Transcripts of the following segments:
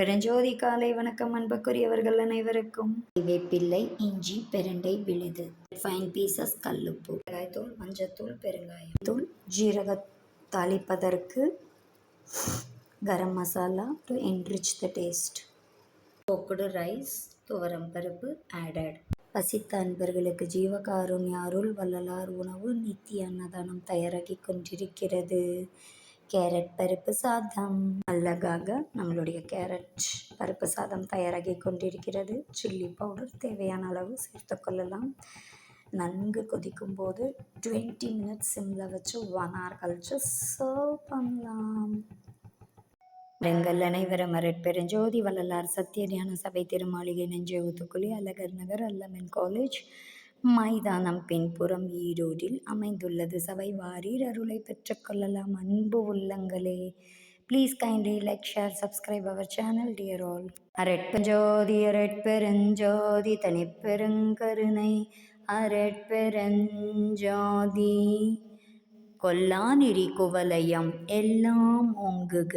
பெருஞ்சோதி காலை வணக்கம் அன்புக்குரியவர்கள் அனைவருக்கும். வேப்பிள்ளை, இஞ்சி, பெரண்டை விழுது, ஃபைன் பீசஸ், கல்லுப்பு, மிளகாய்த்தூள், மஞ்சத்தூள், பெருங்காயத்தூள், ஜீரக தாளிப்பதற்கு, garam masala to enrich the taste, cooked rice, துவரம் பருப்பு ஆடட். பசித்த அன்பர்களுக்கு ஜீவகாருண்ய அருள் வள்ளலார் உணவு நித்திய அன்னதானம் தயாராகி கொண்டிருக்கிறது. கேரட் பருப்பு சாதம், அழகாக நம்மளுடைய கேரட் பருப்பு சாதம் தயாராகி கொண்டிருக்கிறது. சில்லி பவுடர் தேவையான அளவு சேர்த்து கொள்ளலாம். நன்கு கொதிக்கும் போது 20 மினிட்ஸ் சிம்மில் வச்சு 1 hour கழிச்சு சர்வ் பண்ணலாம். எங்கள் அனைவரும் பெருஞ்சோதி வள்ளலார் சத்திய ஞான சபை திருமாளிகை நெஞ்சை ஊத்துக்குழி அழகர் நகர் அல்லமன் காலேஜ் மைதானம் பின்புறம் ஈரோடில் அமைந்துள்ளது. சபை வாரீர் அருளை பெற்றுக்கொள்ளலாம். அன்பு உள்ளங்களே, please kindly like, share, subscribe our channel dear all. அரட்பெருஞ்சோதி அரட்பெருஞ்சோதி தனிப்பெருங்கருணை அரட்பெருஞ்சோதி கொல்லாநெறி குவலயம் எல்லாம் ஓங்குக,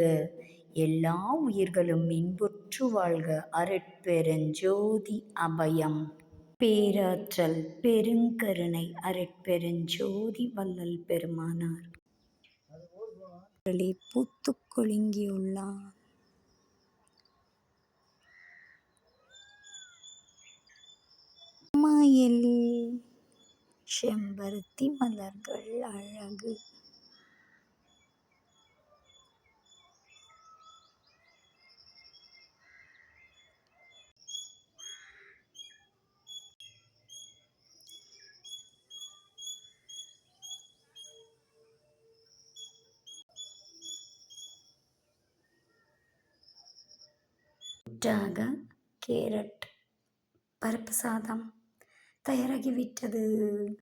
எல்லா உயிர்களும் இன்புற்று வாழ்க. அரட்பெருஞ்சோதி அபயம் பேராற்றல் பெருங்கருணை அரட்பெருஞ்சோதி வள்ளல் பெருமானார் பூத்துக் குலுங்கியுள்ளார். மயில் செம்பருத்தி மலர்கள் அழகு. கேரட் பருப்பு சாதம் தயாராகிவிட்டது.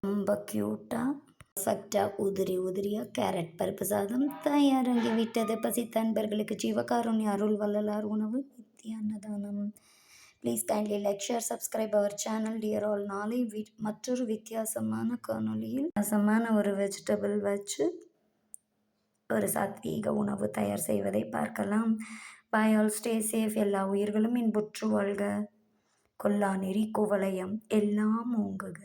ரொம்ப க்யூட்டாக பர்ஃபெக்டாக உதிரியாக கேரட் பருப்பு சாதம் தயாராகிவிட்டது. பசித்த அன்பர்களுக்கு ஜீவகாருண்ய அருள் வள்ளலார் உணவு நித்திய அன்னதானம். Please kindly like, share, subscribe our channel dear all. நாளை மற்றொரு வித்தியாசமான காணொலியில் வித்தியாசமான ஒரு வெஜிடபிள் வச்சு ஒரு சாத்வீக உணவு தயார் செய்வதை பார்க்கலாம். Bye all, stay safe. எல்லா உயிர்களும் இன்புற்று வாழ்க. கொல்லாநெறி குவலயம் எல்லாம் ஓங்குக.